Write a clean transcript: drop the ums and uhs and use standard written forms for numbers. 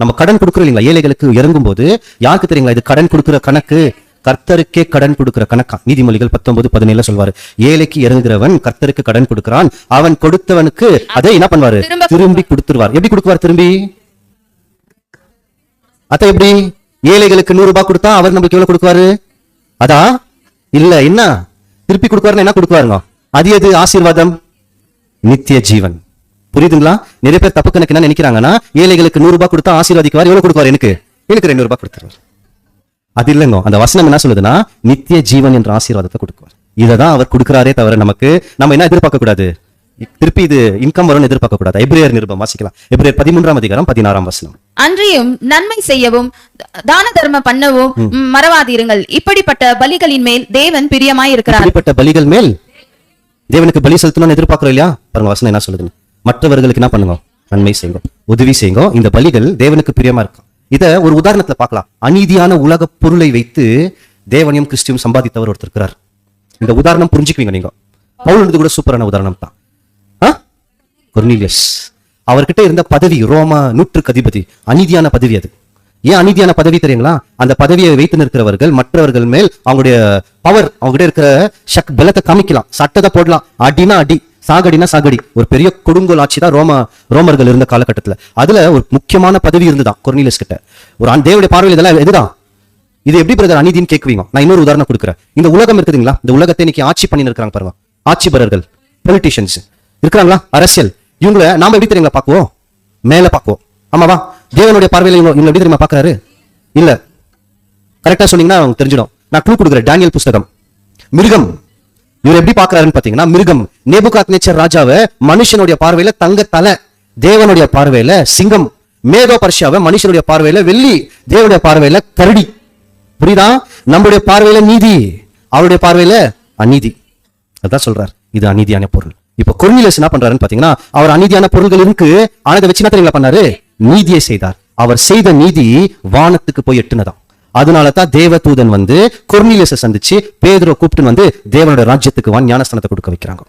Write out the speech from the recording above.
நம்ம கடன் கொடுக்குறோம் இல்லைங்களா, ஏழைகளுக்கு இறங்கும் போது யாருக்கு தெரியுங்களா இது கடன் கொடுக்குற கணக்கு? கர்த்தருக்கே கடன் கொடுக்கிற கணக்கா. நீதிமொழிகள் 19:17 சொல்வாரு, ஏழைக்கு இறங்குகிறவன் கர்த்தருக்கு கடன் கொடுக்கிறான், அவன் கொடுத்தவனுக்கு அதை என்ன பண்ணுவாரு? திரும்பி கொடுத்துருவார். எப்படி கொடுக்குவார் திரும்பி? அத எப்படி? ஏழைகளுக்கு 100 ரூபாய் கொடுத்தா அவர் நம்மளுக்கு எவ்வளவு கொடுக்குவாரு? அதா இல்ல, என்ன திருப்பி கொடுக்குவாருன்னா என்ன கொடுக்குவாருங்க? அது எது? ஆசீர்வாதம், நித்திய ஜீவன். புரியுதுங்களா? நிறைய பேர் தப்பு கணக்கு என்ன நினைக்கிறாங்கன்னா, ஏழைகளுக்கு 100 ரூபாய் கொடுத்தா ஆசீர்வாதிக்குவார். எவ்வளவு கொடுக்குவார்? எனக்கு 200 ரூபாய் கொடுத்துருவார். அது இல்லைங்க. அந்த வசனம் என்ன சொல்லுதுன்னா, நித்திய ஜீவன் என்ற ஆசீர்வாதத்தை கொடுக்குவார். இதைதான் அவர் கொடுக்கிறாரே தவிர நமக்கு நம்ம என்ன எதிர்பார்க்க கூடாது? திருப்பி இது இன்கம் வரும்னு எதிர்பார்க்க கூடாது. எபிரேயர் நிருபம் வாசிக்கலாம். எபிரேயர் 13:16. அன்றியும் நன்மை செய்யவும் தான தர்மம் பண்ணவும் மறவாதிருங்கள். இப்படிப்பட்ட பலிகளின் மேல் தேவன் பிரியமாய் இருக்கிறார். இப்படிப்பட்ட பலிகள் மேல் தேவனுக்கு பலி செலுத்தணும்னு எதிர்பார்க்கிறோம் இல்லையா? பாருங்க வசனம் என்ன சொல்லுது. மற்றவர்களுக்கு என்ன பண்ணுங்க? நன்மை செய்யுங்க, உதவி செய்யுங்க. இந்த பலிகள் தேவனுக்கு பிரியமா இருக்கும். இத ஒரு உதாரணத்துல பார்க்கலாம். அநீதியான உலக பொருளை வைத்து தேவனையும் கிறிஸ்துவையும் சம்பாதித்தவர் ஒருத்தர் இருக்கிறார். இந்த உதாரணம் புரிஞ்சுக்குவீங்க நீங்க. பவுல் கூட சூப்பரான உதாரணம் தான். கொர்னீலியஸ், அவர்கிட்ட இருந்த பதவி ரோம நூற்றுக்கு அதிபதி. அநீதியான பதவி அது. ஏன் அநீதியான பதவி தெரியுங்களா? அந்த பதவியை வைத்து நிற்கிறவர்கள் மற்றவர்கள் மேல் அவங்களுடைய பவர், அவங்ககிட்ட இருக்கிற பலத்தை காமிக்கலாம், சட்டத்தை போடலாம். அடினா அடி, சாகடினா சாகடி. ஒரு பெரிய கொடுங்கோல் ஆட்சி தான் ரோமர்கள் இருந்த காலகட்டத்தில். அதுல ஒரு முக்கியமான பதவி இருந்துதான் கொர்னீலியஸ் கிட்ட. ஒரு தேவனுடைய பார்வையில் இதெல்லாம் எதுதான்? இது எப்படி பிரதர் அநீதின்னு கேட்குவீங்க? நான் இன்னொரு உதாரணம் கொடுக்குறேன். இந்த உலகம் இருக்குதுங்களா, இந்த உலகத்தை இன்னைக்கு ஆட்சி பண்ணி இருக்கிறாங்க பாருங்க. ஆட்சிபரர்கள், பொலிட்டிஷியன்ஸ் இருக்கிறாங்களா, அரசியல். இவங்களை நாம எப்படி தெரியுங்களா பார்க்குவோம்? மேல பார்க்குவோம். ஆமாவா? தேவனுடைய பார்வையில் இவங்க எப்படி தெரியுமா பார்க்கறாரு? இல்ல, கரெக்டா சொன்னீங்கன்னா அவங்க தெரிஞ்சிடும். நான் க்ளூ கொடுக்குறேன். டேனியல் புஸ்தகம். மிருகம் இவர் எப்படி பார்க்கறாருன்னு பாத்தீங்கன்னா, மிருகம். நேபுகாத்நேச்சர் ராஜாவை மனுஷனுடைய பார்வையில தங்க தலை, தேவனுடைய பார்வையில சிங்கம். மேதோ பர்ஷியாவை மனுஷனுடைய பார்வையில வெள்ளி, தேவனுடைய பார்வையில கரடி. புரியுதா? நம்முடைய பார்வையில நீதி, அவருடைய பார்வையில அநீதி. அதான் சொல்றார், இது அநீதியான பொருள். இப்ப கொர்னீலியஸ் என்ன பண்றாருன்னு பாத்தீங்கன்னா, அவர் அநீதியான பொருள்கள் இருக்கு, ஆனா அதை வச்சு என்ன தெரியுங்களா பண்ணாரு? நீதியை செய்தார். அவர் செய்த நீதி வானத்துக்கு போய் எட்டுனதான். அதனாலதான் தேவதூதன் வந்து கொர்னீலியஸை சந்திச்சு பேதுருவை கூப்பிட்டு வந்து தேவனுடைய ராஜ்யத்துக்கு ஞானஸ்தானத்தை கொடுக்க வைக்கிறாங்க.